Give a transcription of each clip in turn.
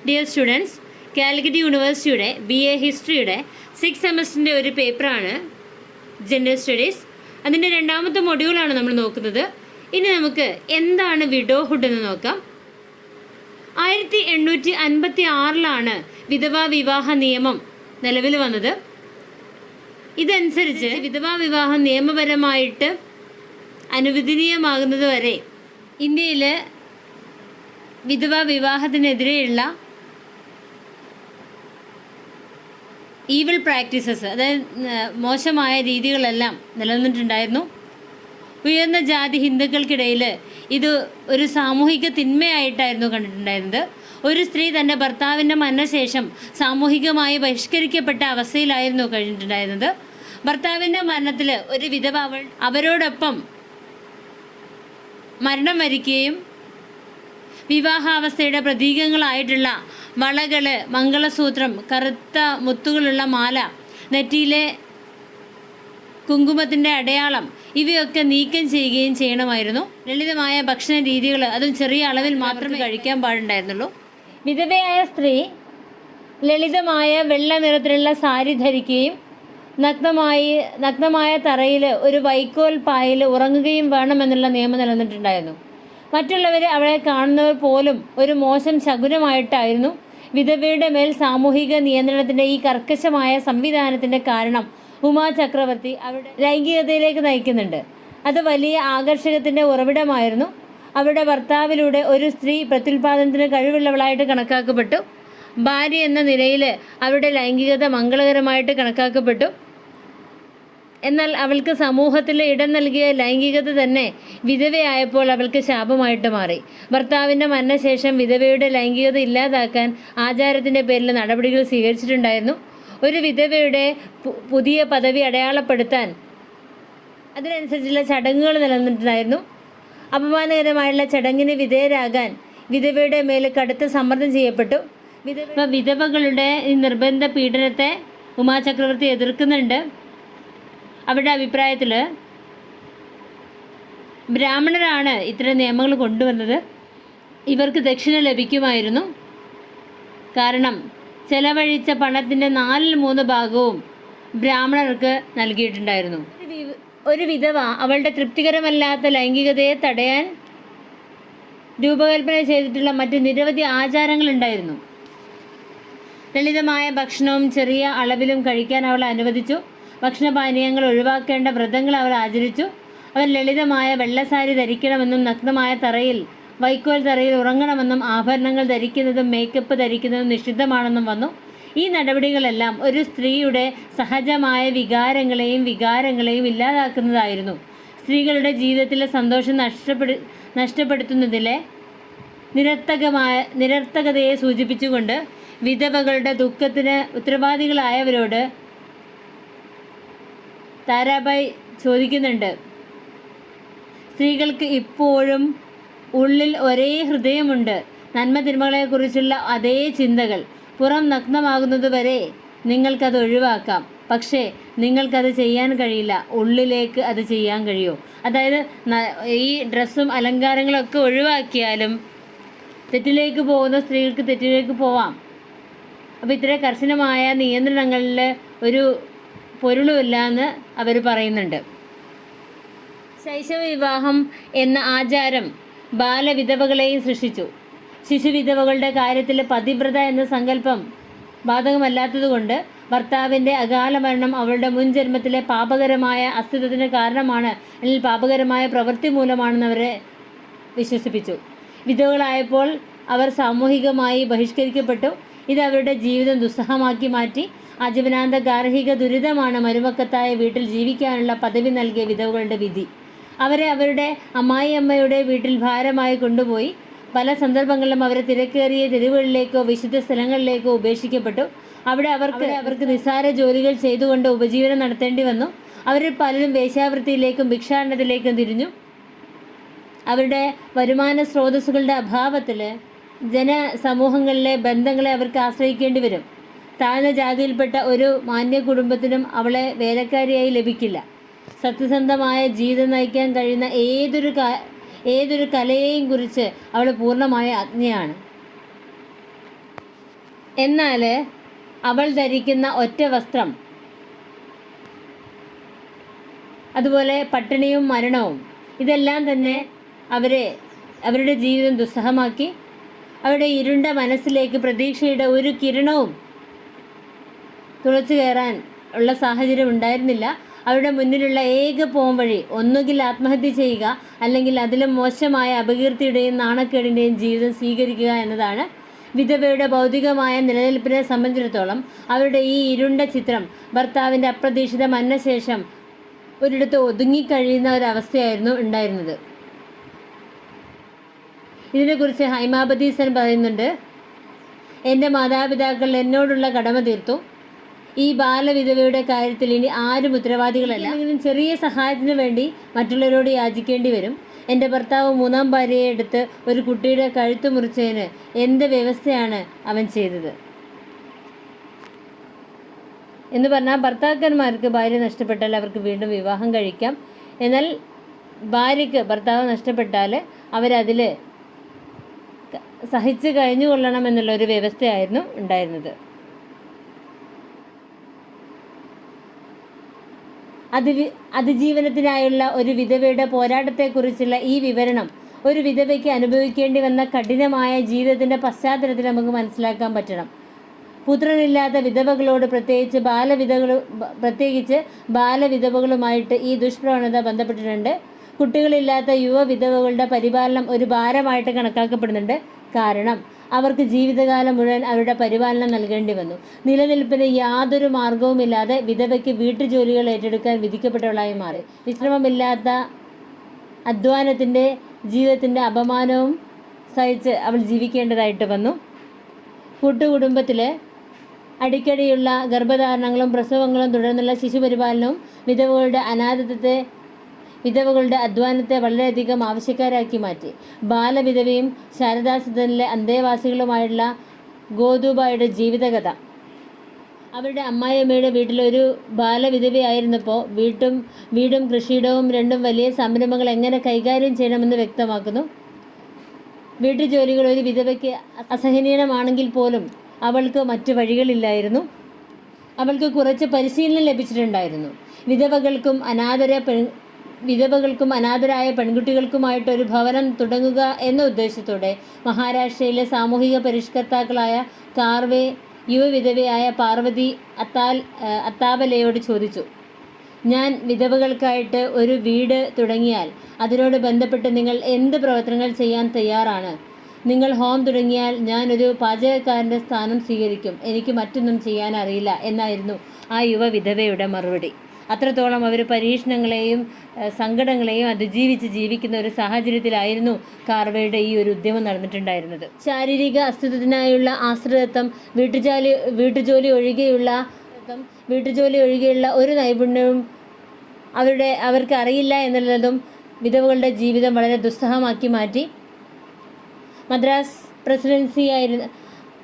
Dear students, Calicut യൂണിവേഴ്സിറ്റിയുടെ BA ഹിസ്റ്ററിയുടെ 6th സെമസ്റ്ററിൻ്റെ ഒരു പേപ്പറാണ് ജെൻഡർ സ്റ്റഡീസ്. അതിൻ്റെ രണ്ടാമത്തെ മൊഡ്യൂളാണ് നമ്മൾ നോക്കുന്നത്. ഇനി നമുക്ക് എന്താണ് വിഡോഹുഡ് എന്ന് നോക്കാം. 1856 വിധവാ വിവാഹ നിയമം നിലവിൽ വന്നത്. ഇതനുസരിച്ച് വിധവാ വിവാഹം നിയമപരമായിട്ട് അനുവദനീയമാകുന്നത് വരെ ഇന്ത്യയിൽ വിധവാ വിവാഹത്തിനെതിരെയുള്ള ഈവിൾ പ്രാക്ടീസസ്, അതായത് മോശമായ രീതികളെല്ലാം നിലനിന്നിട്ടുണ്ടായിരുന്നു. ഉയർന്ന ജാതി ഹിന്ദുക്കൾക്കിടയിൽ ഇത് ഒരു സാമൂഹിക തിന്മയായിട്ടായിരുന്നു കണ്ടിട്ടുണ്ടായിരുന്നത്. ഒരു സ്ത്രീ തൻ്റെ ഭർത്താവിൻ്റെ മരണശേഷം സാമൂഹികമായി ബഹിഷ്കരിക്കപ്പെട്ട അവസ്ഥയിലായിരുന്നു കഴിഞ്ഞിട്ടുണ്ടായിരുന്നത്. ഭർത്താവിൻ്റെ മരണത്തിൽ ഒരു വിധവ അവരോടൊപ്പം മരണം വരിക്കുകയും വിവാഹാവസ്ഥയുടെ പ്രതീകങ്ങളായിട്ടുള്ള വളകൾ, മംഗളസൂത്രം, കറുത്ത മുത്തുകളുള്ള മാല, നെറ്റിയിലെ കുങ്കുമത്തിൻ്റെ അടയാളം ഇവയൊക്കെ നീക്കം ചെയ്യുകയും ചെയ്യണമായിരുന്നു. ലളിതമായ ഭക്ഷണ രീതികൾ, അതും ചെറിയ അളവിൽ മാത്രമേ കഴിക്കാൻ പാടുണ്ടായിരുന്നുള്ളൂ. വിധവയായ സ്ത്രീ ലളിതമായ വെള്ള നിറത്തിലുള്ള സാരി ധരിക്കുകയും നഗ്നമായ തറയിൽ ഒരു വൈക്കോൽ പായിൽ ഉറങ്ങുകയും വേണമെന്നുള്ള നിയമം നിലനിന്നിട്ടുണ്ടായിരുന്നു. മറ്റുള്ളവർ അവളെ കാണുന്നവർ പോലും ഒരു മോശം ശകുനമായിട്ടായിരുന്നു. വിധവയുടെ മേൽ സാമൂഹിക നിയന്ത്രണത്തിൻ്റെ ഈ കർക്കശമായ സംവിധാനത്തിൻ്റെ കാരണം ഉമാ ചക്രവർത്തി അവരുടെ ലൈംഗികതയിലേക്ക് നയിക്കുന്നുണ്ട്. അത് വലിയ ആകർഷകത്തിൻ്റെ ഉറവിടമായിരുന്നു. അവരുടെ ഭർത്താവിലൂടെ ഒരു സ്ത്രീ പ്രത്യുൽപാദനത്തിന് കഴിവുള്ളവളായിട്ട് കണക്കാക്കപ്പെട്ടു. ഭാര്യ എന്ന നിലയിൽ അവരുടെ ലൈംഗികത മംഗളകരമായിട്ട് കണക്കാക്കപ്പെട്ടു. എന്നാൽ അവൾക്ക് സമൂഹത്തിൽ ഇടം നൽകിയ ലൈംഗികത തന്നെ വിധവയായപ്പോൾ അവൾക്ക് ശാപമായിട്ട് മാറി. ഭർത്താവിൻ്റെ മരണശേഷം വിധവയുടെ ലൈംഗികത ഇല്ലാതാക്കാൻ ആചാരത്തിൻ്റെ പേരിൽ നടപടികൾ സ്വീകരിച്ചിട്ടുണ്ടായിരുന്നു. ഒരു വിധവയുടെ പുതിയ പദവി അടയാളപ്പെടുത്താൻ അതിനനുസരിച്ചുള്ള ചടങ്ങുകൾ നിലനിന്നിട്ടുണ്ടായിരുന്നു. അപമാനകരമായുള്ള ചടങ്ങിന് വിധേയരാകാൻ വിധവയുടെ മേൽ കടുത്ത സമ്മർദ്ദം ചെയ്യപ്പെട്ടു. വിധവകളുടെ ഈ നിർബന്ധ പീഡനത്തെ ഉമാ ചക്രവർത്തി എതിർക്കുന്നുണ്ട്. അവരുടെ അഭിപ്രായത്തിൽ ബ്രാഹ്മണരാണ് ഇത്തരം നിയമങ്ങൾ കൊണ്ടുവന്നത്. ഇവർക്ക് ദക്ഷിണ ലഭിക്കുമായിരുന്നു. കാരണം ചെലവഴിച്ച പണത്തിൻ്റെ 4/3 ഭാഗവും ബ്രാഹ്മണർക്ക് നൽകിയിട്ടുണ്ടായിരുന്നു. ഒരു വിധവ അവളുടെ തൃപ്തികരമല്ലാത്ത ലൈംഗികതയെ തടയാൻ രൂപകൽപ്പന ചെയ്തിട്ടുള്ള മറ്റ് നിരവധി ആചാരങ്ങളുണ്ടായിരുന്നു. ലളിതമായ ഭക്ഷണവും ചെറിയ അളവിലും കഴിക്കാൻ അവൾ അനുവദിച്ചു. ഭക്ഷണപാനീയങ്ങൾ ഒഴിവാക്കേണ്ട വ്രതങ്ങൾ അവർ ആചരിച്ചു. അവർ ലളിതമായ വെള്ളസാരി ധരിക്കണമെന്നും നഗ്നമായ തറയിൽ, വൈക്കോൽ തറയിൽ ഉറങ്ങണമെന്നും ആഭരണങ്ങൾ ധരിക്കുന്നതും മേക്കപ്പ് ധരിക്കുന്നതും നിഷിദ്ധമാണെന്നും വന്നു. ഈ നടപടികളെല്ലാം ഒരു സ്ത്രീയുടെ സഹജമായ വികാരങ്ങളെയും ഇല്ലാതാക്കുന്നതായിരുന്നു. സ്ത്രീകളുടെ ജീവിതത്തിലെ സന്തോഷം നഷ്ടപ്പെടുത്തുന്നതിലെ നിരർത്ഥകതയെ സൂചിപ്പിച്ചുകൊണ്ട് വിധവകളുടെ ദുഃഖത്തിന് ഉത്തരവാദികളായവരോട് താരാബായി ചോദിക്കുന്നുണ്ട്, സ്ത്രീകൾക്ക് ഇപ്പോഴും ഉള്ളിൽ ഒരേ ഹൃദയമുണ്ട്. നന്മ തിന്മകളെക്കുറിച്ചുള്ള അതേ ചിന്തകൾ. പുറം നഗ്നമാകുന്നതുവരെ നിങ്ങൾക്കത് ഒഴിവാക്കാം, പക്ഷേ നിങ്ങൾക്കത് ചെയ്യാൻ കഴിയില്ല. ഉള്ളിലേക്ക് അത് ചെയ്യാൻ കഴിയുമോ? അതായത് ഈ ഡ്രസ്സും അലങ്കാരങ്ങളൊക്കെ ഒഴിവാക്കിയാലും തെറ്റിലേക്ക് പോകുന്ന സ്ത്രീകൾക്ക് തെറ്റിലേക്ക് പോവാം. അപ്പോൾ ഇത്ര കർശനമായ നിയന്ത്രണങ്ങളിൽ ഒരു പൊരുളുമില്ല എന്ന് അവർ പറയുന്നുണ്ട്. ശൈശവ വിവാഹം എന്ന ആചാരം ബാലവിധവകളെയും സൃഷ്ടിച്ചു. ശിശുവിധവകളുടെ കാര്യത്തിൽ പതിവ്രത എന്ന സങ്കല്പം ബാധകമല്ലാത്തതുകൊണ്ട് ഭർത്താവിൻ്റെ അകാല മരണം അവളുടെ മുൻ ജന്മത്തിലെ പാപകരമായ അസ്തിത്വത്തിന് കാരണമാണ്, അല്ലെങ്കിൽ പാപകരമായ പ്രവൃത്തി മൂലമാണെന്ന് അവരെ വിശ്വസിപ്പിച്ചു. വിധവകളായപ്പോൾ അവർ സാമൂഹികമായി ബഹിഷ്കരിക്കപ്പെട്ടു. ഇത് അവരുടെ ജീവിതം ദുസ്സഹമാക്കി മാറ്റി. ആജീവനാന്ത ഗാർഹിക ദുരിതമാണ് മരുമക്കത്തായ വീട്ടിൽ ജീവിക്കാനുള്ള പദവി നൽകിയ വിധവകളുടെ വിധി. അവരെ അവരുടെ അമ്മായിയമ്മയുടെ വീട്ടിൽ ഭാരമായി കൊണ്ടുപോയി. പല സന്ദർഭങ്ങളിലും അവരെ തിരക്കേറിയ തെരുവുകളിലേക്കോ വിശുദ്ധ സ്ഥലങ്ങളിലേക്കോ ഉപേക്ഷിക്കപ്പെട്ടു. അവിടെ അവർക്ക് നിസ്സാര ജോലികൾ ചെയ്തുകൊണ്ട് ഉപജീവനം നടത്തേണ്ടി വന്നു. അവരിൽ പലരും വേശ്യാവൃത്തിയിലേക്കും ഭിക്ഷാടനത്തിലേക്കും തിരിഞ്ഞു. അവരുടെ വരുമാന സ്രോതസ്സുകളുടെ അഭാവത്തിൽ ജനസമൂഹങ്ങളിലെ ബന്ധങ്ങളെ അവർക്ക് ആശ്രയിക്കേണ്ടി വരും. താഴ്ന്ന ജാതിയിൽപ്പെട്ട ഒരു മാന്യ കുടുംബത്തിനും അവളെ വേലക്കാരിയായി ലഭിക്കില്ല. സത്യസന്ധമായ ജീവിതം നയിക്കാൻ കഴിയുന്ന ഏതൊരു കലയെയും കുറിച്ച് അവൾ പൂർണ്ണമായ അജ്ഞയാണ്. എന്നാൽ അവൾ ധരിക്കുന്ന ഒറ്റ വസ്ത്രം, അതുപോലെ പട്ടിണിയും മരണവും, ഇതെല്ലാം തന്നെ അവരുടെ ജീവിതം ദുസ്സഹമാക്കി. അവരുടെ ഇരുണ്ട മനസ്സിലേക്ക് പ്രതീക്ഷയുടെ ഒരു കിരണവും തുളച്ചു കയറാൻ ഉള്ള സാഹചര്യം ഉണ്ടായിരുന്നില്ല. അവരുടെ മുന്നിലുള്ള ഏക പോംവഴി ഒന്നുകിൽ ആത്മഹത്യ ചെയ്യുക, അല്ലെങ്കിൽ അതിലും മോശമായ അപകീർത്തിയുടെയും നാണക്കേടിൻ്റെയും ജീവിതം സ്വീകരിക്കുക എന്നതാണ്. വിധവയുടെ ഭൗതികമായ നിലനിൽപ്പിനെ സംബന്ധിച്ചിടത്തോളം അവരുടെ ഈ ഇരുണ്ട ചിത്രം ഭർത്താവിൻ്റെ അപ്രതീക്ഷിത മരണശേഷം ഒരിടത്ത് ഒതുങ്ങിക്കഴിയുന്ന ഒരവസ്ഥയായിരുന്നു ഉണ്ടായിരുന്നത്. ഇതിനെക്കുറിച്ച് ഹൈമാവതി സെൻ പറയുന്നുണ്ട്, എൻ്റെ മാതാപിതാക്കൾ എന്നോടുള്ള കടമ തീർത്തു. ഈ ബാലവിധവയുടെ കാര്യത്തിൽ ഇനി ആരും ഉത്തരവാദികളല്ല. ചെറിയ സഹായത്തിന് വേണ്ടി മറ്റുള്ളവരോട് യാചിക്കേണ്ടി വരും. എൻ്റെ ഭർത്താവ് മൂന്നാം ഭാര്യയെ എടുത്ത് ഒരു കുട്ടിയുടെ കഴുത്ത് മുറിച്ചതിന് എന്ത് വ്യവസ്ഥയാണ് അവൻ ചെയ്തത് എന്ന് പറഞ്ഞാൽ, ഭർത്താക്കന്മാർക്ക് ഭാര്യ നഷ്ടപ്പെട്ടാൽ അവർക്ക് വീണ്ടും വിവാഹം കഴിക്കാം. എന്നാൽ ഭാര്യയ്ക്ക് ഭർത്താവ് നഷ്ടപ്പെട്ടാൽ അവരതിൽ സഹിച്ച് കഴിഞ്ഞുകൊള്ളണം എന്നുള്ളൊരു വ്യവസ്ഥയായിരുന്നു ഉണ്ടായിരുന്നത്. അതിജീവനത്തിനായുള്ള ഒരു വിധവയുടെ പോരാട്ടത്തെക്കുറിച്ചുള്ള ഈ വിവരണം ഒരു വിധവയ്ക്ക് അനുഭവിക്കേണ്ടി വന്ന കഠിനമായ ജീവിതത്തിൻ്റെ പശ്ചാത്തലത്തിൽ നമുക്ക് മനസ്സിലാക്കാൻ പറ്റണം. പുത്രനില്ലാത്ത വിധവകളോട് പ്രത്യേകിച്ച് ബാലവിധവകളുമായിട്ട് ഈ ദുഷ്പ്രവണത ബന്ധപ്പെട്ടിട്ടുണ്ട്. കുട്ടികളില്ലാത്ത യുവ വിധവകളുടെ പരിപാലനം ഒരു ഭാരമായിട്ട് കണക്കാക്കപ്പെടുന്നുണ്ട്. കാരണം അവർക്ക് ജീവിതകാലം മുഴുവൻ അവരുടെ പരിപാലനം നൽകേണ്ടി വന്നു. നിലനിൽപ്പിന് യാതൊരു മാർഗവുമില്ലാതെ വിധവയ്ക്ക് വീട്ടുജോലികൾ ഏറ്റെടുക്കാൻ വിധിക്കപ്പെട്ടവളായി മാറി. വിശ്രമമില്ലാത്ത അധ്വാനത്തിൻ്റെ ജീവിതത്തിൻ്റെ അപമാനവും സഹിച്ച് അവൾ ജീവിക്കേണ്ടതായിട്ട് വന്നു. കൂട്ടുകുടുംബത്തിൽ അടിക്കടിയുള്ള ഗർഭധാരണങ്ങളും പ്രസവങ്ങളും തുടർന്നുള്ള ശിശുപരിപാലനവും വിധവകളുടെ അധ്വാനത്തെ വളരെയധികം ആവശ്യക്കാരാക്കി മാറ്റി. ബാലവിധവയും ശാരദാസദനിലെ അന്തേവാസികളുമായുള്ള ഗോദൂബായുടെ ജീവിതകഥ. അവരുടെ അമ്മായിയമ്മയുടെ വീട്ടിലൊരു ബാലവിധവയായിരുന്നപ്പോൾ വീടും കൃഷിയിടവും രണ്ടും വലിയ സംരംഭങ്ങൾ എങ്ങനെ കൈകാര്യം ചെയ്യണമെന്ന് വ്യക്തമാക്കുന്നു. വീട്ടുജോലികൾ ഒരു വിധവയ്ക്ക് അസഹനീയമാണെങ്കിൽ പോലും അവൾക്ക് മറ്റു വഴികളില്ലായിരുന്നു. അവൾക്ക് കുറച്ച് പരിശീലനം ലഭിച്ചിട്ടുണ്ടായിരുന്നു. വിധവകൾക്കും അനാഥരായ പെൺകുട്ടികൾക്കുമായിട്ടൊരു ഭവനം തുടങ്ങുക എന്ന ഉദ്ദേശത്തോടെ മഹാരാഷ്ട്രയിലെ സാമൂഹിക പരിഷ്കർത്താക്കളായ കാർവെ യുവവിധവയായ പാർവതി അത്താവലെയോട് ചോദിച്ചു, ഞാൻ വിധവകൾക്കായിട്ട് ഒരു വീട് തുടങ്ങിയാൽ അതിനോട് ബന്ധപ്പെട്ട് നിങ്ങൾ എന്ത് പ്രവർത്തനങ്ങൾ ചെയ്യാൻ തയ്യാറാണ്? നിങ്ങൾ ഹോം തുടങ്ങിയാൽ ഞാനൊരു പാചകക്കാരൻ്റെ സ്ഥാനം സ്വീകരിക്കും. എനിക്ക് മറ്റൊന്നും ചെയ്യാൻ അറിയില്ല എന്നായിരുന്നു ആ യുവ വിധവയുടെ മറുപടി. അത്രത്തോളം അവർ പരീക്ഷണങ്ങളെയും സങ്കടങ്ങളെയും അതിജീവിച്ച് ജീവിക്കുന്ന ഒരു സാഹചര്യത്തിലായിരുന്നു കാർവയുടെ ഈ ഒരു ഉദ്യമം നടന്നിട്ടുണ്ടായിരുന്നത്. ശാരീരിക അസ്തിത്വത്തിനായുള്ള ആശ്രിതത്വം, വീട്ടുജോലി ഒഴികെയുള്ള ഒരു നൈപുണ്യവും അവർക്ക് അറിയില്ല എന്നുള്ളതും വിധവകളുടെ ജീവിതം വളരെ ദുസ്സഹമാക്കി മാറ്റി.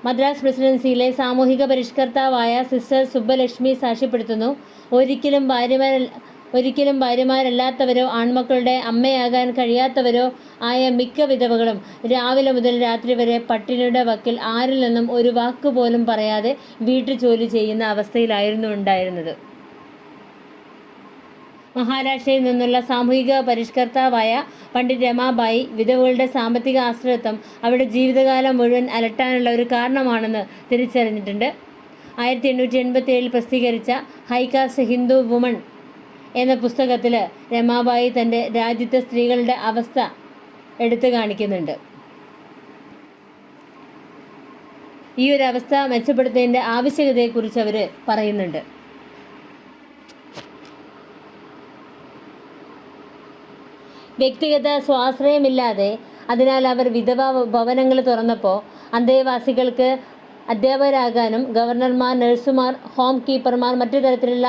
മദ്രാസ് പ്രസിഡൻസിയിലെ സാമൂഹിക പരിഷ്കർത്താവായ സിസ്റ്റർ സുബ്ബലക്ഷ്മി സാക്ഷ്യപ്പെടുത്തുന്നു, ഒരിക്കലും ഭാര്യമാരല്ലാത്തവരോ ആൺമക്കളുടെ അമ്മയാകാൻ കഴിയാത്തവരോ ആയ മിക്ക വിധവകളും രാവിലെ മുതൽ രാത്രി വരെ പട്ടിണിയുടെ വക്കിൽ ആരിൽ നിന്നും ഒരു വാക്കുപോലും പറയാതെ വീട്ടുജോലി ചെയ്യുന്ന അവസ്ഥയിലായിരുന്നു ഉണ്ടായിരുന്നത്. മഹാരാഷ്ട്രയിൽ നിന്നുള്ള സാമൂഹിക പരിഷ്കർത്താവായ പണ്ഡിറ്റ് രമാബായി വിധവകളുടെ സാമ്പത്തിക ആശ്രിതത്വം അവരുടെ ജീവിതകാലം മുഴുവൻ അലട്ടാനുള്ള ഒരു കാരണമാണെന്ന് തിരിച്ചറിഞ്ഞിട്ടുണ്ട്. 1887 പ്രസിദ്ധീകരിച്ച ഹൈകാസ്റ്റ് ഹിന്ദു വുമൺ എന്ന പുസ്തകത്തിൽ രമാബായി തൻ്റെ രാജ്യത്തെ സ്ത്രീകളുടെ അവസ്ഥ എടുത്തു കാണിക്കുന്നുണ്ട്. ഈ ഒരു അവസ്ഥ മെച്ചപ്പെടുത്തുന്നതിൻ്റെ ആവശ്യകതയെക്കുറിച്ച് അവർ പറയുന്നുണ്ട്. വ്യക്തിഗത സ്വാശ്രയമില്ലാതെ അതിനാൽ അവർ വിധവാ ഭവനങ്ങൾ തുറന്നപ്പോൾ അന്തേവാസികൾക്ക് അധ്യാപകരാകാനും ഗവർണർമാർ, നഴ്സുമാർ, ഹോം കീപ്പർമാർ, മറ്റു തരത്തിലുള്ള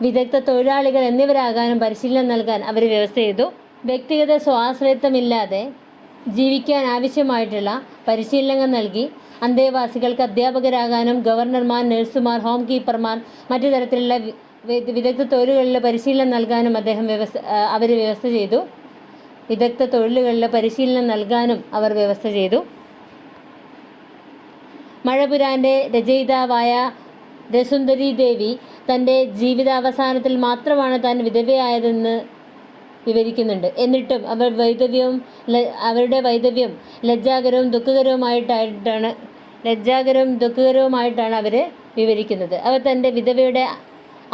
വിദഗ്ധ തൊഴിലാളികൾ എന്നിവരാകാനും പരിശീലനം നൽകാൻ അവർ വ്യവസ്ഥ ചെയ്തു. വ്യക്തിഗത സ്വാശ്രയത്വമില്ലാതെ ജീവിക്കാൻ ആവശ്യമായിട്ടുള്ള പരിശീലനങ്ങൾ നൽകി അന്തേവാസികൾക്ക് അധ്യാപകരാകാനും ഗവർണർമാർ, നഴ്സുമാർ, ഹോം കീപ്പർമാർ, മറ്റു തരത്തിലുള്ള വിദഗ്ധ തൊഴിലുകളിൽ പരിശീലനം നൽകാനും അവർ വ്യവസ്ഥ ചെയ്തു. മഴപുരാൻ്റെ രചയിതാവായ രസുന്ദരി ദേവി തൻ്റെ ജീവിതാവസാനത്തിൽ മാത്രമാണ് താൻ വിധവയായതെന്ന് വിവരിക്കുന്നുണ്ട്. എന്നിട്ടും അവരുടെ വൈധവ്യം ലജ്ജാകരവും ദുഃഖകരവുമായിട്ടാണ് അവർ വിവരിക്കുന്നത്. അവർ തൻ്റെ വിധവയുടെ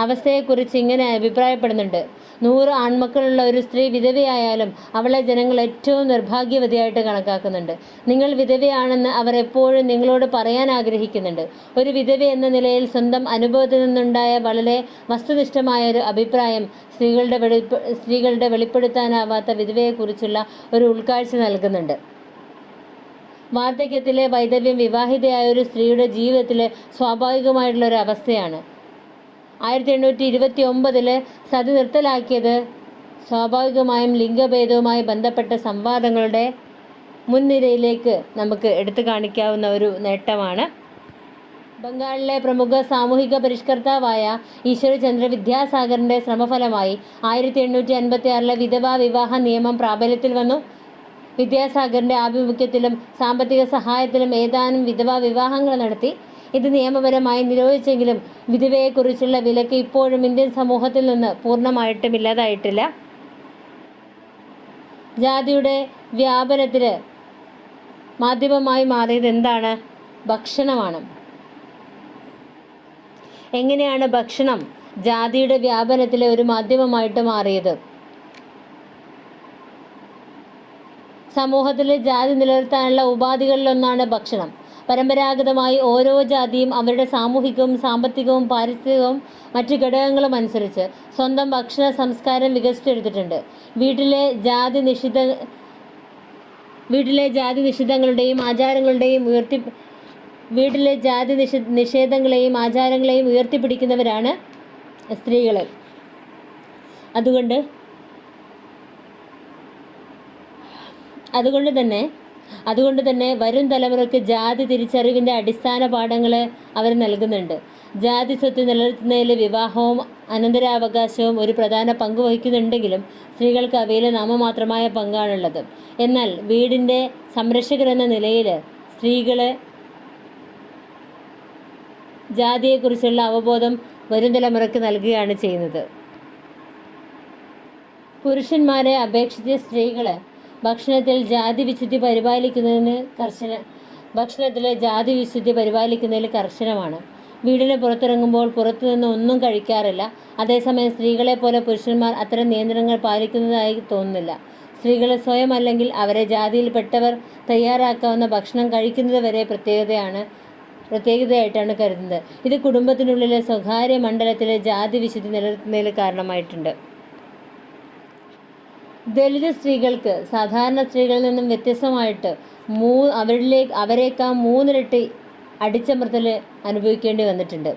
അവസ്ഥയെക്കുറിച്ച് ഇങ്ങനെ അഭിപ്രായപ്പെടുന്നുണ്ട്: 100 ആൺമക്കളുള്ള ഒരു സ്ത്രീ വിധവയായാലും അവളെ ജനങ്ങൾ ഏറ്റവും നിർഭാഗ്യവതിയായിട്ട് കണക്കാക്കുന്നുണ്ട്. നിങ്ങൾ വിധവയാണെന്ന് അവർ എപ്പോഴും നിങ്ങളോട് പറയാൻ ആഗ്രഹിക്കുന്നുണ്ട്. ഒരു വിധവ എന്ന നിലയിൽ സ്വന്തം അനുഭവത്തിൽ നിന്നുണ്ടായ വളരെ വസ്തുനിഷ്ഠമായ ഒരു അഭിപ്രായം സ്ത്രീകളുടെ വെളിപ്പെടുത്താനാവാത്ത വിധവയെക്കുറിച്ചുള്ള ഒരു ഉൾക്കാഴ്ച നൽകുന്നുണ്ട്. വാർദ്ധക്യത്തിലെ വൈധവ്യം വിവാഹിതയായ ഒരു സ്ത്രീയുടെ ജീവിതത്തിലെ സ്വാഭാവികമായിട്ടുള്ള ഒരു അവസ്ഥയാണ്. 1829 സതി നിർത്തലാക്കിയത് സ്വാഭാവികമായും ലിംഗഭേദവുമായി ബന്ധപ്പെട്ട സംവാദങ്ങളുടെ മുൻനിരയിലേക്ക് നമുക്ക് എടുത്തു കാണിക്കാവുന്ന ഒരു നേട്ടമാണ്. ബംഗാളിലെ പ്രമുഖ സാമൂഹിക പരിഷ്കർത്താവായ ഈശ്വരചന്ദ്ര വിദ്യാസാഗറിൻ്റെ ശ്രമഫലമായി 1856 വിധവാ വിവാഹ നിയമം പ്രാബല്യത്തിൽ വന്നു. വിദ്യാസാഗറിൻ്റെ ആഭിമുഖ്യത്തിലും സാമ്പത്തിക സഹായത്തിലും ഏതാനും വിധവാ വിവാഹങ്ങൾ നടത്തി. ഇത് നിയമപരമായി നിരോധിച്ചെങ്കിലും വിധവയെക്കുറിച്ചുള്ള വിലക്ക് ഇപ്പോഴും ഇന്ത്യൻ സമൂഹത്തിൽ നിന്ന് പൂർണ്ണമായിട്ടും ഇല്ലാതായിട്ടില്ല. ജാതിയുടെ വ്യാപനത്തിന് മാധ്യമമായി മാറിയത് എന്താണ്? ഭക്ഷണമാണ്. എങ്ങനെയാണ് ഭക്ഷണം ജാതിയുടെ വ്യാപനത്തിലെ ഒരു മാധ്യമമായിട്ട് മാറിയത്? സമൂഹത്തിലെ ജാതി നിലനിർത്താനുള്ള ഉപാധികളിലൊന്നാണ് ഭക്ഷണം. പരമ്പരാഗതമായി ഓരോ ജാതിയും അവരുടെ സാമൂഹികവും സാമ്പത്തികവും പാരിസ്ഥിതികവും മറ്റ് ഘടകങ്ങളും അനുസരിച്ച് സ്വന്തം ഭക്ഷണ സംസ്കാരം വികസിച്ചെടുത്തിട്ടുണ്ട്. വീട്ടിലെ ജാതി നിഷേധങ്ങളെയും ആചാരങ്ങളെയും ഉയർത്തിപ്പിടിക്കുന്നവരാണ് സ്ത്രീകൾ. അതുകൊണ്ട് തന്നെ വരും തലമുറയ്ക്ക് ജാതി തിരിച്ചറിവിൻ്റെ അടിസ്ഥാന പാഠങ്ങൾ അവർ നൽകുന്നുണ്ട്. ജാതി സ്വത്ത് നിലനിർത്തുന്നതിൽ വിവാഹവും അനന്തരാവകാശവും ഒരു പ്രധാന പങ്ക് വഹിക്കുന്നുണ്ടെങ്കിലും സ്ത്രീകൾക്ക് അവയിൽ നാമമാത്രമായ പങ്കാണുള്ളത്. എന്നാൽ വീടിൻ്റെ സംരക്ഷകരെന്ന നിലയിൽ സ്ത്രീകൾ ജാതിയെക്കുറിച്ചുള്ള അവബോധം വരും തലമുറയ്ക്ക് നൽകുകയാണ് ചെയ്യുന്നത്. പുരുഷന്മാരെ അപേക്ഷിച്ച് സ്ത്രീകൾ ഭക്ഷണത്തിലെ ജാതി വിശുദ്ധി പരിപാലിക്കുന്നതിൽ കർശനമാണ്. വീടിന് പുറത്തിറങ്ങുമ്പോൾ പുറത്തുനിന്ന് ഒന്നും കഴിക്കാറില്ല. അതേസമയം സ്ത്രീകളെ പോലെ പുരുഷന്മാർ അത്തരം നിയന്ത്രണങ്ങൾ പാലിക്കുന്നതായി തോന്നുന്നില്ല. സ്ത്രീകൾ സ്വയം അല്ലെങ്കിൽ അവരെ ജാതിയിൽപ്പെട്ടവർ തയ്യാറാക്കാവുന്ന ഭക്ഷണം കഴിക്കുന്നത് വരെ പ്രത്യേകതയായിട്ടാണ് കരുതുന്നത്. ഇത് കുടുംബത്തിനുള്ളിലെ സ്വകാര്യ മണ്ഡലത്തിലെ ജാതി വിശുദ്ധി നിലനിർത്തുന്നതിൽ കാരണമായിട്ടുണ്ട്. ദലിത് സ്ത്രീകൾക്ക് സാധാരണ സ്ത്രീകളിൽ നിന്നും വ്യത്യസ്തമായിട്ട് അവരേക്കാൾ 3 ഇരട്ടി അടിച്ചമർത്തൽ അനുഭവിക്കേണ്ടി വന്നിട്ടുണ്ട്.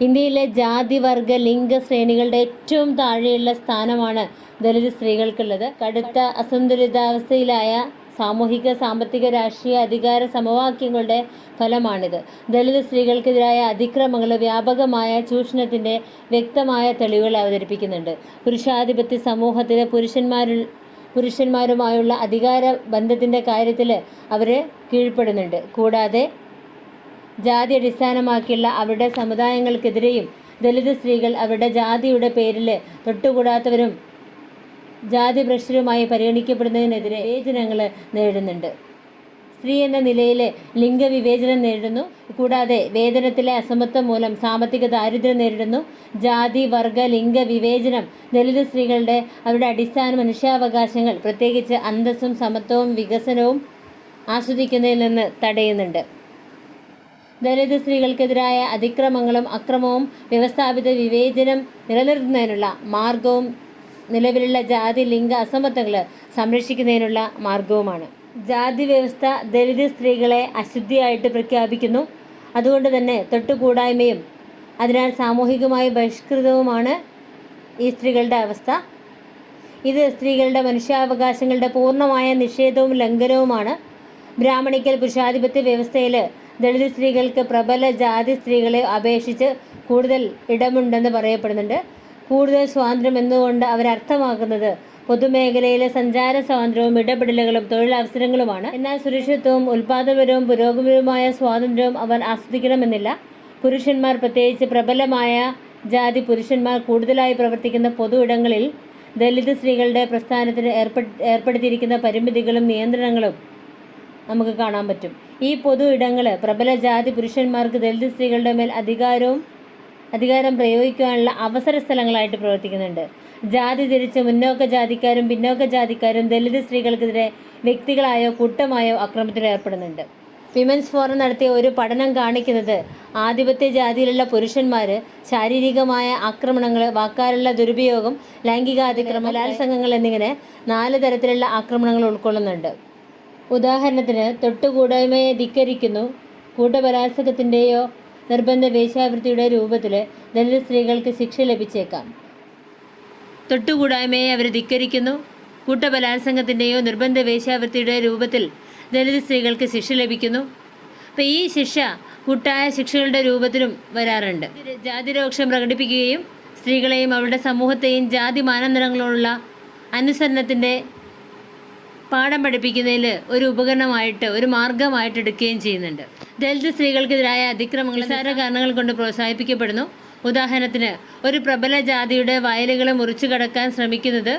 ഇന്ത്യയിലെ ജാതി വർഗ ലിംഗ ശ്രേണികളുടെ ഏറ്റവും താഴെയുള്ള സ്ഥാനമാണ് ദലിത് സ്ത്രീകൾക്കുള്ളത്. കടുത്ത അസന്തുലിതാവസ്ഥയിലായ സാമൂഹിക സാമ്പത്തിക രാഷ്ട്രീയ അധികാര സമവാക്യങ്ങളുടെ ഫലമാണിത്. ദലിത് സ്ത്രീകൾക്കെതിരായ അതിക്രമങ്ങൾ വ്യാപകമായ ചൂഷണത്തിൻ്റെ വ്യക്തമായ തെളിവുകൾ അവതരിപ്പിക്കുന്നുണ്ട്. പുരുഷാധിപത്യ സമൂഹത്തിലെ പുരുഷന്മാരുമായുള്ള അധികാര ബന്ധത്തിൻ്റെ കാര്യത്തിൽ അവർ കീഴ്പ്പെടുന്നുണ്ട്. കൂടാതെ ജാതി അടിസ്ഥാനമാക്കിയുള്ള അവരുടെ സമുദായങ്ങൾക്കെതിരെയും ദലിത് സ്ത്രീകൾ അവരുടെ ജാതിയുടെ പേരിൽ തൊട്ടുകൂടാത്തവരും ജാതി ഭ്രഷ്ടരുമായി പരിഗണിക്കപ്പെടുന്നതിനെതിരെ വിവേചനങ്ങൾ നേരിടുന്നുണ്ട്. സ്ത്രീ എന്ന നിലയിൽ ലിംഗവിവേചനം നേരിടുന്നു. കൂടാതെ വേതനത്തിലെ അസമത്വം മൂലം സാമ്പത്തിക ദാരിദ്ര്യം നേരിടുന്നു. ജാതി വർഗ ലിംഗ വിവേചനം ദലിത് സ്ത്രീകളുടെ അവരുടെ അടിസ്ഥാന മനുഷ്യാവകാശങ്ങൾ, പ്രത്യേകിച്ച് അന്തസ്സും സമത്വവും വികസനവും ആസ്വദിക്കുന്നതിൽ നിന്ന് തടയുന്നുണ്ട്. ദലിത് സ്ത്രീകൾക്കെതിരായ അതിക്രമങ്ങളും അക്രമവും വ്യവസ്ഥാപിത വിവേചനം നിലനിർത്തുന്നതിനുള്ള മാർഗവും നിലവിലുള്ള ജാതി ലിംഗ അസമത്വങ്ങൾ സംരക്ഷിക്കുന്നതിനുള്ള മാർഗവുമാണ്. ജാതി വ്യവസ്ഥ ദലിത് സ്ത്രീകളെ അശുദ്ധിയായിട്ട് പ്രഖ്യാപിക്കുന്നു. അതുകൊണ്ട് തന്നെ തൊട്ടുകൂടായ്മയും അതിനാൽ സാമൂഹികമായി ബഹിഷ്കൃതവുമാണ് ഈ സ്ത്രീകളുടെ അവസ്ഥ. ഇത് സ്ത്രീകളുടെ മനുഷ്യാവകാശങ്ങളുടെ പൂർണ്ണമായ നിഷേധവും ലംഘനവുമാണ്. ബ്രാഹ്മണിക്കൽ പുരുഷാധിപത്യ വ്യവസ്ഥയിൽ ദളിത് സ്ത്രീകൾക്ക് പ്രബല ജാതി സ്ത്രീകളെ അപേക്ഷിച്ച് കൂടുതൽ ഇടമുണ്ടെന്ന് പറയപ്പെടുന്നുണ്ട്. കൂടുതൽ സ്വാതന്ത്ര്യം എന്നുകൊണ്ട് അവരർത്ഥമാക്കുന്നത് പൊതുമേഖലയിലെ സഞ്ചാര സ്വാതന്ത്ര്യവും ഇടപെടലുകളും തൊഴിലവസരങ്ങളുമാണ്. എന്നാൽ സുരക്ഷിതത്വവും ഉൽപാദനപരവും പുരോഗമനപരവുമായ സ്വാതന്ത്ര്യവും അവർ ആസ്വദിക്കണമെന്നില്ല. പുരുഷന്മാർ, പ്രത്യേകിച്ച് പ്രബലമായ ജാതി പുരുഷന്മാർ കൂടുതലായി പ്രവർത്തിക്കുന്ന പൊതു ഇടങ്ങളിൽ ദലിത് സ്ത്രീകളുടെ പ്രസ്ഥാനത്തിന് ഏർപ്പെടുത്തിയിരിക്കുന്ന പരിമിതികളും നിയന്ത്രണങ്ങളും നമുക്ക് കാണാൻ പറ്റും. ഈ പൊതു ഇടങ്ങൾ പ്രബല ജാതി പുരുഷന്മാർക്ക് ദലിത് സ്ത്രീകളുടെ മേൽ അധികാരം പ്രയോഗിക്കുവാനുള്ള അവസര സ്ഥലങ്ങളായിട്ട് പ്രവർത്തിക്കുന്നുണ്ട്. ജാതി തിരിച്ച് മുന്നോക്ക ജാതിക്കാരും പിന്നോക്ക ജാതിക്കാരും ദലിത് സ്ത്രീകൾക്കെതിരെ വ്യക്തികളായോ കൂട്ടമായോ അക്രമത്തിൽ ഏർപ്പെടുന്നുണ്ട്. വിമൻസ് ഫോറം നടത്തിയ ഒരു പഠനം കാണിക്കുന്നത് ആധിപത്യ ജാതിയിലുള്ള പുരുഷന്മാർ ശാരീരികമായ ആക്രമണങ്ങൾ, വാക്കാലുള്ള ദുരുപയോഗം, ലൈംഗികാതിക്രമം, ബലാത്സംഗങ്ങൾ എന്നിങ്ങനെ 4 തരത്തിലുള്ള ആക്രമണങ്ങൾ ഉൾക്കൊള്ളുന്നുണ്ട്. ഉദാഹരണത്തിന്, തൊട്ടുകൂടായ്മയെ ധിക്കരിക്കുന്നു. കൂട്ടബലാത്സംഗത്തിൻ്റെയോ നിർബന്ധ വേശ്യാവൃത്തിയുടെ രൂപത്തിൽ ദലിത് സ്ത്രീകൾക്ക് ശിക്ഷ ലഭിച്ചേക്കാം. തൊട്ടുകൂടായ്മയെ അവർ ധിക്കരിക്കുന്നു. കൂട്ടബലാത്സംഗത്തിൻ്റെയോ നിർബന്ധ വേശ്യാവൃത്തിയുടെ രൂപത്തിൽ ദലിത് സ്ത്രീകൾക്ക് ശിക്ഷ ലഭിക്കുന്നു. അപ്പോൾ ഈ ശിക്ഷ കൂട്ടായ ശിക്ഷകളുടെ രൂപത്തിലും വരാറുണ്ട്. ജാതിരോക്ഷം പ്രകടിപ്പിക്കുകയും സ്ത്രീകളെയും അവരുടെ സമൂഹത്തെയും ജാതി മാനദണ്ഡങ്ങളോടുള്ള അനുസരണത്തിൻ്റെ പാഠം പഠിപ്പിക്കുന്നതിൽ ഒരു ഉപകരണമായിട്ട്, ഒരു മാർഗമായിട്ട് എടുക്കുകയും ചെയ്യുന്നുണ്ട്. ദലിത് സ്ത്രീകൾക്കെതിരായ അതിക്രമങ്ങൾ നിസ്സാര കാരണങ്ങൾ കൊണ്ട് പ്രോത്സാഹിപ്പിക്കപ്പെടുന്നു. ഉദാഹരണത്തിന്, ഒരു പ്രബല ജാതിയുടെ വയലുകൾ മുറിച്ചു കടക്കാൻ ശ്രമിക്കുന്നത്,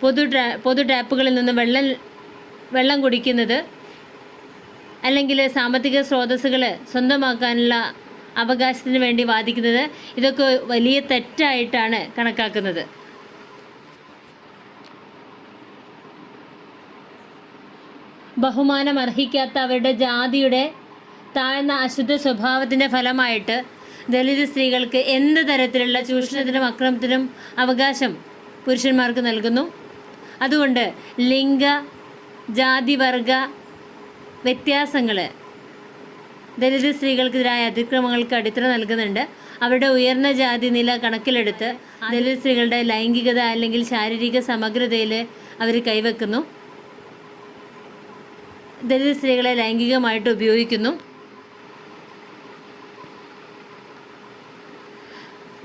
പൊതു ടാപ്പുകളിൽ നിന്ന് വെള്ളം കുടിക്കുന്നത്, അല്ലെങ്കിൽ സാമ്പത്തിക സ്രോതസ്സുകൾ സ്വന്തമാക്കാനുള്ള അവകാശത്തിന് വേണ്ടി വാദിക്കുന്നത്, ഇതൊക്കെ വലിയ തെറ്റായിട്ടാണ് കണക്കാക്കുന്നത്. ബഹുമാനം അർഹിക്കാത്ത അവരുടെ ജാതിയുടെ താഴ്ന്ന അശുദ്ധ സ്വഭാവത്തിൻ്റെ ഫലമായിട്ട് ദലിത് സ്ത്രീകൾക്ക് എന്ത് തരത്തിലുള്ള ചൂഷണത്തിനും അക്രമത്തിനും അവകാശം പുരുഷന്മാർക്ക് നൽകുന്നു. അതുകൊണ്ട് ലിംഗ, ജാതി, വർഗ വ്യത്യാസങ്ങൾ ദലിത് സ്ത്രീകൾക്കെതിരായ അതിക്രമങ്ങൾക്ക് അടിത്തറ നൽകുന്നുണ്ട്. അവരുടെ ഉയർന്ന ജാതി നില കണക്കിലെടുത്ത് ദലിത് സ്ത്രീകളുടെ ലൈംഗികത അല്ലെങ്കിൽ ശാരീരിക സമഗ്രതയിൽ അവർ കൈവെക്കുന്നു. ദലിത് സ്ത്രീകളെ ലൈംഗികമായിട്ട് ഉപയോഗിക്കുന്നു.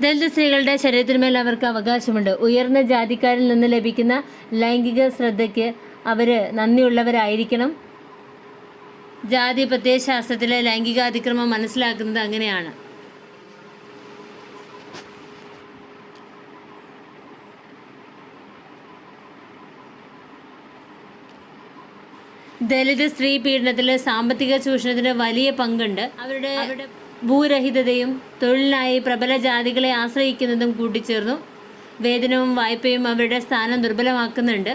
ദലിത് സ്ത്രീകളുടെ ശരീരത്തിന്മേൽ അവർക്ക് അവകാശമുണ്ട്. ഉയർന്ന ജാതിക്കാരിൽ നിന്ന് ലഭിക്കുന്ന ലൈംഗിക ശ്രദ്ധയ്ക്ക് അവർ നന്ദിയുള്ളവരായിരിക്കണം. ജാതി പ്രത്യയശാസ്ത്രത്തിലെ ലൈംഗികാതിക്രമം മനസ്സിലാക്കുന്നത് അങ്ങനെയാണ്. ദലിത് സ്ത്രീ പീഡനത്തിൽ സാമ്പത്തിക ചൂഷണത്തിന് വലിയ പങ്കുണ്ട്. അവരുടെ ഭൂരഹിതതയും തൊഴിലിനായി പ്രബല ജാതികളെ ആശ്രയിക്കുന്നതും കൂട്ടിച്ചേർന്നു വേതനവും വായ്പയും അവരുടെ സ്ഥാനം ദുർബലമാക്കുന്നുണ്ട്.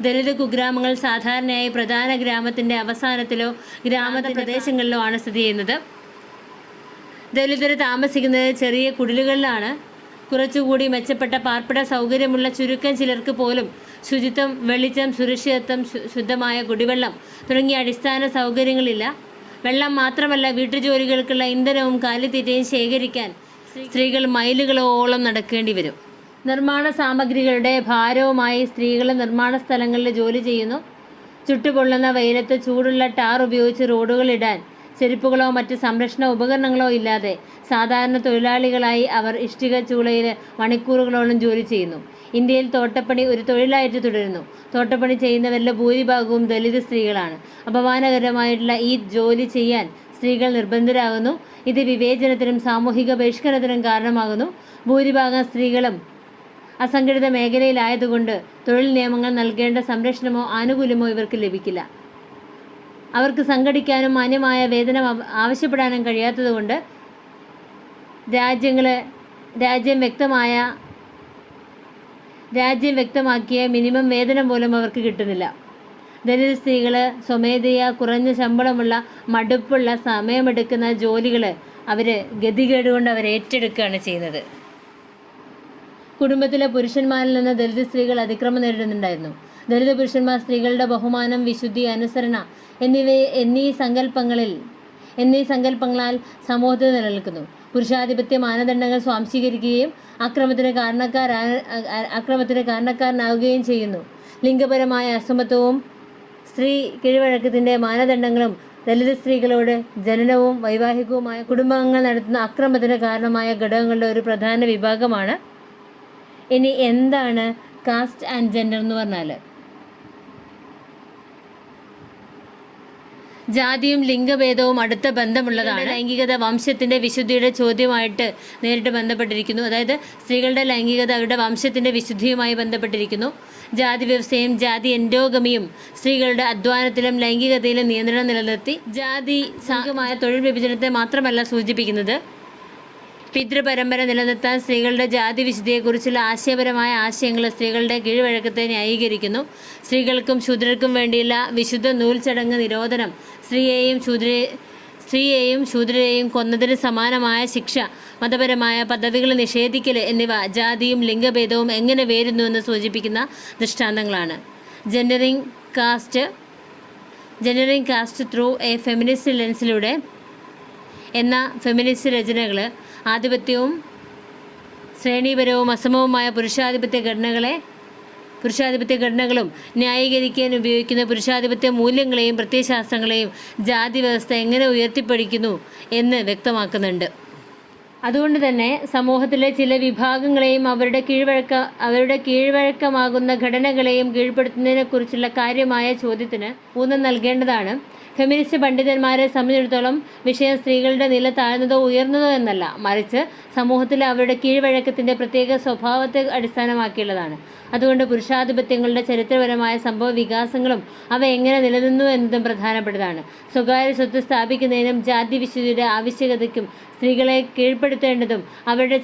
ദലിത് കുഗ്രാമങ്ങൾ സാധാരണയായി പ്രധാന ഗ്രാമത്തിൻ്റെ അവസാനത്തിലോ ഗ്രാമപ്രദേശങ്ങളിലോ ആണ് സ്ഥിതി ചെയ്യുന്നത്. ദലിതർ താമസിക്കുന്നത് ചെറിയ കുടിലുകളിലാണ്. കുറച്ചുകൂടി മെച്ചപ്പെട്ട പാർപ്പിട സൗകര്യമുള്ള ചുരുക്കം ചിലർക്ക് പോലും ശുചിത്വം, വെളിച്ചം, സുരക്ഷിതത്വം, ശുദ്ധമായ കുടിവെള്ളം തുടങ്ങിയ അടിസ്ഥാന സൗകര്യങ്ങളില്ല. വെള്ളം മാത്രമല്ല, വീട്ടുജോലികൾക്കുള്ള ഇന്ധനവും കാലിത്തീറ്റയും ശേഖരിക്കാൻ സ്ത്രീകൾ മൈലുകളോളം നടക്കേണ്ടി വരും. നിർമ്മാണ സാമഗ്രികളുടെ ഭാരവുമായി സ്ത്രീകൾ നിർമ്മാണ സ്ഥലങ്ങളിൽ ജോലി ചെയ്യുന്നു. ചുട്ടുപൊള്ളുന്ന വെയിലത്ത് ചൂടുള്ള ടാർ ഉപയോഗിച്ച് റോഡുകളിടാൻ ചെരുപ്പുകളോ മറ്റ് സംരക്ഷണ ഉപകരണങ്ങളോ ഇല്ലാതെ സാധാരണ തൊഴിലാളികളായി അവർ ഇഷ്ടിക ചൂളയിൽ മണിക്കൂറുകളോളം ജോലി ചെയ്യുന്നു. ഇന്ത്യയിൽ തോട്ടപ്പണി ഒരു തൊഴിലായിട്ട് തുടരുന്നു. തോട്ടപ്പണി ചെയ്യുന്നവരിലെ ഭൂരിഭാഗവും ദലിത് സ്ത്രീകളാണ്. അപമാനകരമായിട്ടുള്ള ഈ ജോലി ചെയ്യാൻ സ്ത്രീകൾ നിർബന്ധരാകുന്നു. ഇത് വിവേചനത്തിനും സാമൂഹിക ബഹിഷ്കരണത്തിനും കാരണമാകുന്നു. ഭൂരിഭാഗം സ്ത്രീകളും അസംഘടിത മേഖലയിലായതുകൊണ്ട് തൊഴിൽ നിയമങ്ങൾ നൽകേണ്ട സംരക്ഷണമോ ആനുകൂല്യമോ ഇവർക്ക് ലഭിക്കില്ല. അവർക്ക് സംഘടിക്കാനും മാന്യമായ വേതനം ആവശ്യപ്പെടാനും കഴിയാത്തതുകൊണ്ട് രാജ്യം വ്യക്തമാക്കിയ മിനിമം വേതനം പോലും അവർക്ക് കിട്ടുന്നില്ല. ദലിത് സ്ത്രീകൾ സ്വമേധയാ കുറഞ്ഞ ശമ്പളമുള്ള, മടുപ്പുള്ള, സമയമെടുക്കുന്ന ജോലികൾ അവർ ഗതികേടുകൊണ്ട് അവർ ഏറ്റെടുക്കുകയാണ് ചെയ്യുന്നത്. കുടുംബത്തിലെ പുരുഷന്മാരിൽ നിന്ന് ദലിത് സ്ത്രീകൾ അതിക്രമം നേരിടുന്നുണ്ടായിരുന്നു. ദലിത് പുരുഷന്മാർ സ്ത്രീകളുടെ ബഹുമാനം, വിശുദ്ധി, അനുസരണ എന്നീ സങ്കല്പങ്ങളാൽ സമൂഹത്തിൽ നിലനിൽക്കുന്നു. പുരുഷാധിപത്യ മാനദണ്ഡങ്ങൾ സ്വാംശീകരിക്കുകയും അക്രമത്തിന് കാരണക്കാരനാവുകയും ചെയ്യുന്നു. ലിംഗപരമായ അസമത്വവും സ്ത്രീ കീഴ്വഴക്കത്തിൻ്റെ മാനദണ്ഡങ്ങളും ദലിത് സ്ത്രീകളോട് ജനനവും വൈവാഹികവുമായ കുടുംബാംഗങ്ങൾ നടത്തുന്ന അക്രമത്തിന് കാരണമായ ഘടകങ്ങളുടെ ഒരു പ്രധാന വിഭാഗമാണ്. ഇനി എന്താണ് കാസ്റ്റ് ആൻഡ് ജെൻഡർ എന്ന് പറഞ്ഞാൽ ജാതിയും ലിംഗഭേദവും അടുത്ത ബന്ധമുള്ളതാണ്. ലൈംഗികത വംശത്തിൻ്റെ വിശുദ്ധിയുടെ ചോദ്യമായിട്ട് നേരിട്ട് ബന്ധപ്പെട്ടിരിക്കുന്നു. അതായത് സ്ത്രീകളുടെ ലൈംഗികത അവരുടെ വംശത്തിൻ്റെ വിശുദ്ധിയുമായി ബന്ധപ്പെട്ടിരിക്കുന്നു. ജാതി വ്യവസ്ഥയും ജാതി എൻഡോഗമിയും സ്ത്രീകളുടെ അധ്വാനത്തിലും ലൈംഗികതയിലും നിയന്ത്രണം നിലനിർത്തി. ജാതി സാമൂഹികമായ തൊഴിൽ വിഭജനത്തെ മാത്രമല്ല സൂചിപ്പിക്കുന്നത്, പിതൃപരമ്പര നിലനിർത്താൻ സ്ത്രീകളുടെ ജാതി വിശുദ്ധിയെക്കുറിച്ചുള്ള ആശയപരമായ ആശയങ്ങൾ സ്ത്രീകളുടെ കീഴ്വഴക്കത്തെ ന്യായീകരിക്കുന്നു. സ്ത്രീകൾക്കും ശൂദ്രർക്കും വേണ്ടിയുള്ള വിശുദ്ധ നൂൽ ചടങ്ങ് നിരോധനം, സ്ത്രീയെയും ശൂദ്രരെയും കൊന്നതിന് സമാനമായ ശിക്ഷ, മതപരമായ പദവികൾ നിഷേധിക്കൽ എന്നിവ ജാതിയും ലിംഗഭേദവും എങ്ങനെ വേരുന്നുവെന്ന് സൂചിപ്പിക്കുന്ന ദൃഷ്ടാന്തങ്ങളാണ്. ജെൻഡറിങ് കാസ്റ്റ് ത്രൂ എ ഫെമിനിസ്റ്റ് ലെൻസിലൂടെ എന്ന ഫെമിനിസ്റ്റ് രചനകൾ ആധിപത്യവും ശ്രേണീപരവും അസമവുമായ പുരുഷാധിപത്യ ഘടനകളും ന്യായീകരിക്കാൻ ഉപയോഗിക്കുന്ന പുരുഷാധിപത്യ മൂല്യങ്ങളെയും പ്രത്യയശാസ്ത്രങ്ങളെയും ജാതി വ്യവസ്ഥ എങ്ങനെ ഉയർത്തിപ്പിടിക്കുന്നു എന്ന് വ്യക്തമാക്കുന്നുണ്ട്. അതുകൊണ്ട് തന്നെ സമൂഹത്തിലെ ചില വിഭാഗങ്ങളെയും അവരുടെ കീഴ്വഴക്കമാകുന്ന ഘടനകളെയും കീഴ്പ്പെടുത്തുന്നതിനെക്കുറിച്ചുള്ള കാര്യമായ ചോദ്യത്തിന് ഊന്നൽ നൽകേണ്ടതാണ്. ഫെമിനിസ്റ്റ് പണ്ഡിതന്മാരെ സംബന്ധിച്ചിടത്തോളം വിഷയം സ്ത്രീകളുടെ നില താഴ്ന്നതോ ഉയർന്നതോ എന്നല്ല, മറിച്ച് സമൂഹത്തിലെ അവരുടെ കീഴ്വഴക്കത്തിൻ്റെ പ്രത്യേക സ്വഭാവത്തെ അടിസ്ഥാനമാക്കിയുള്ളതാണ്. അതുകൊണ്ട് പുരുഷാധിപത്യങ്ങളുടെ ചരിത്രപരമായ സംഭവ വികാസങ്ങളും അവ എങ്ങനെ നിലനിന്നു എന്നതും പ്രധാനപ്പെട്ടതാണ്. സ്വകാര്യ സ്വത്ത് സ്ഥാപിക്കുന്നതിനും ജാതി വിശുദ്ധിയുടെ ആവശ്യകതയ്ക്കും സ്ത്രീകളെ കീഴ്പ്പെടുത്തേണ്ടതും അവരുടെ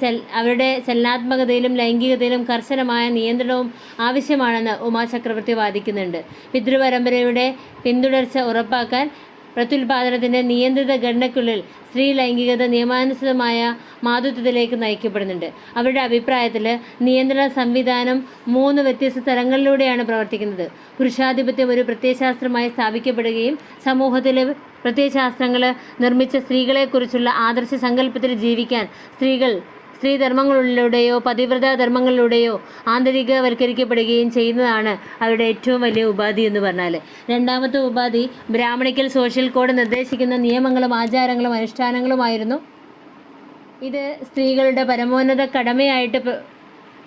ചലനാത്മകതയിലും ലൈംഗികതയിലും കർശനമായ നിയന്ത്രണവും ആവശ്യമാണെന്ന് ഉമാ ചക്രവർത്തി വാദിക്കുന്നുണ്ട്. പിതൃപരമ്പരയുടെ പിന്തുടർച്ച ഉറപ്പാക്കാൻ പ്രത്യുൽപാദനത്തിൻ്റെ നിയന്ത്രിത ഘടനയ്ക്കുള്ളിൽ സ്ത്രീ ലൈംഗികത നിയമാനുസൃതമായ മാതൃത്വത്തിലേക്ക് നയിക്കപ്പെടുന്നുണ്ട്. അവരുടെ അഭിപ്രായത്തിൽ നിയന്ത്രണ സംവിധാനം 3 വ്യത്യസ്ത തലങ്ങളിലൂടെയാണ് പ്രവർത്തിക്കുന്നത്. പുരുഷാധിപത്യം ഒരു പ്രത്യയശാസ്ത്രമായി സ്ഥാപിക്കപ്പെടുകയും സമൂഹത്തിലെ പ്രത്യയശാസ്ത്രങ്ങൾ നിർമ്മിച്ച സ്ത്രീകളെക്കുറിച്ചുള്ള ആദർശ സങ്കല്പത്തിൽ ജീവിക്കാൻ സ്ത്രീധർമ്മങ്ങളിലൂടെയോ പതിവ്രത ധർമ്മങ്ങളിലൂടെയോ ആന്തരികവൽക്കരിക്കപ്പെടുകയും ചെയ്യുന്നതാണ് അവരുടെ ഏറ്റവും വലിയ ഉപാധി എന്ന് പറഞ്ഞാൽ. രണ്ടാമത്തെ ഉപാധി ബ്രാഹ്മണിക്കൽ സോഷ്യൽ കോഡ് നിർദ്ദേശിക്കുന്ന നിയമങ്ങളും ആചാരങ്ങളും അനുഷ്ഠാനങ്ങളുമായിരുന്നു. ഇത് സ്ത്രീകളുടെ പരമോന്നത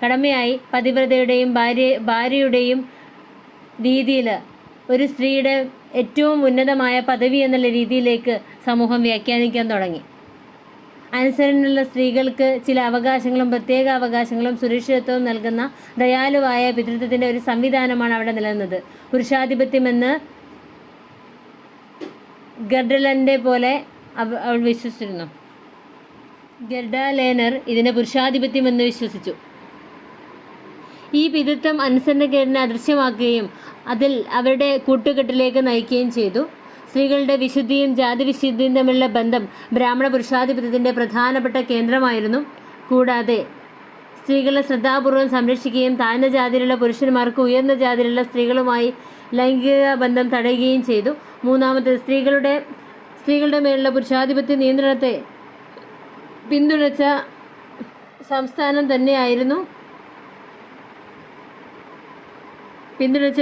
കടമയായി പതിവ്രതയുടെയും ഭാര്യയുടെയും രീതിയിൽ ഒരു സ്ത്രീയുടെ ഏറ്റവും ഉന്നതമായ പദവി എന്നുള്ള രീതിയിലേക്ക് സമൂഹം വ്യാഖ്യാനിക്കാൻ തുടങ്ങി. അനുസരണയുള്ള സ്ത്രീകൾക്ക് ചില അവകാശങ്ങളും പ്രത്യേക അവകാശങ്ങളും സുരക്ഷിതത്വവും നൽകുന്ന ദയാലുവായ പിതൃത്വത്തിൻ്റെ ഒരു സംവിധാനമാണ് അവിടെ നിലനിന്നത്. പുരുഷാധിപത്യമെന്ന് ഗർഡലൻ്റെ പോലെ അവൾ വിശ്വസിച്ചിരുന്നു. ഗർഡാലേനർ ഇതിനെ പുരുഷാധിപത്യമെന്ന് വിശ്വസിച്ചു. ഈ പിതൃത്വം അനുസരണക്കേടിനെ അദൃശ്യമാക്കുകയും അതിൽ അവരുടെ കൂട്ടുകെട്ടിലേക്ക് നയിക്കുകയും ചെയ്തു. സ്ത്രീകളുടെ വിശുദ്ധിയും ജാതിവിശുദ്ധിയും തമ്മിലുള്ള ബന്ധം ബ്രാഹ്മണ പുരുഷാധിപത്യത്തിൻ്റെ പ്രധാനപ്പെട്ട കേന്ദ്രമായിരുന്നു. കൂടാതെ സ്ത്രീകളെ ശ്രദ്ധാപൂർവം സംരക്ഷിക്കുകയും താഴ്ന്ന ജാതിയിലുള്ള പുരുഷന്മാർക്ക് ഉയർന്ന ജാതിയിലുള്ള സ്ത്രീകളുമായി ലൈംഗിക ബന്ധം തടയുകയും ചെയ്തു. മൂന്നാമത് സ്ത്രീകളുടെ മേലുള്ള പുരുഷാധിപത്യ നിയന്ത്രണത്തെ പിന്തുണച്ച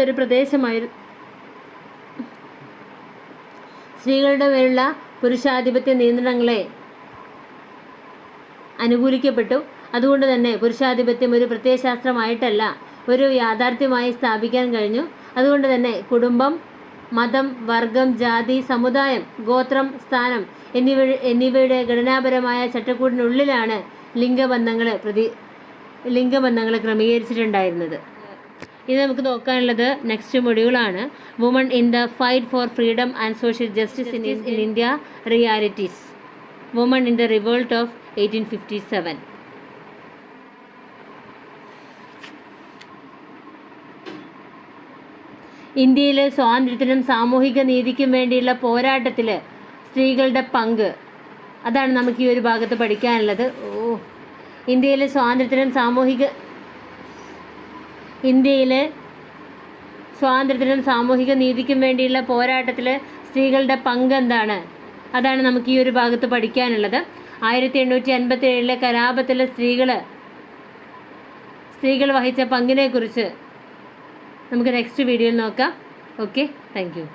ഒരു പ്രദേശമായിരുന്നു. സ്ത്രീകളുടെ മേലുള്ള പുരുഷാധിപത്യ നിയന്ത്രണങ്ങളെ അനുകൂലിക്കപ്പെട്ടു. അതുകൊണ്ട് തന്നെ പുരുഷാധിപത്യം ഒരു പ്രത്യയശാസ്ത്രമായിട്ടല്ല, ഒരു യാഥാർത്ഥ്യമായി സ്ഥാപിക്കാൻ കഴിഞ്ഞു. അതുകൊണ്ട് തന്നെ കുടുംബം, മതം, വർഗം, ജാതി, സമുദായം, ഗോത്രം, സ്ഥാനം എന്നിവയുടെ ഘടനാപരമായ ചട്ടക്കൂടിനുള്ളിലാണ് ലിംഗബന്ധങ്ങൾ ക്രമീകരിച്ചിട്ടുണ്ടായിരുന്നത്. ഇത് നമുക്ക് നോക്കാനുള്ളത് നെക്സ്റ്റ് മൊഡ്യൂളാണ്. Women in the fight for freedom and social justice in India realities. Women in the revolt of 1857. ഇന്ത്യയിലെ സ്വാതന്ത്ര്യത്തിനും സാമൂഹിക നീതിക്കും വേണ്ടിയുള്ള പോരാട്ടത്തിൽ സ്ത്രീകളുടെ പങ്ക്, അതാണ് നമുക്ക് ഈ ഒരു ഭാഗത്ത് പഠിക്കാനുള്ളത്. ഇന്ത്യയിലെ സ്വാതന്ത്ര്യത്തിനും സാമൂഹിക നീതിക്കും വേണ്ടിയുള്ള പോരാട്ടത്തിൽ സ്ത്രീകളുടെ പങ്ക് എന്താണ്, അതാണ് നമുക്ക് ഈ ഒരു ഭാഗത്ത് പഠിക്കാനുള്ളത്. 1857 കലാപത്തിൽ സ്ത്രീകൾ വഹിച്ച പങ്കിനെക്കുറിച്ച് നമുക്ക് നെക്സ്റ്റ് വീഡിയോയിൽ നോക്കാം. Okay, thank you.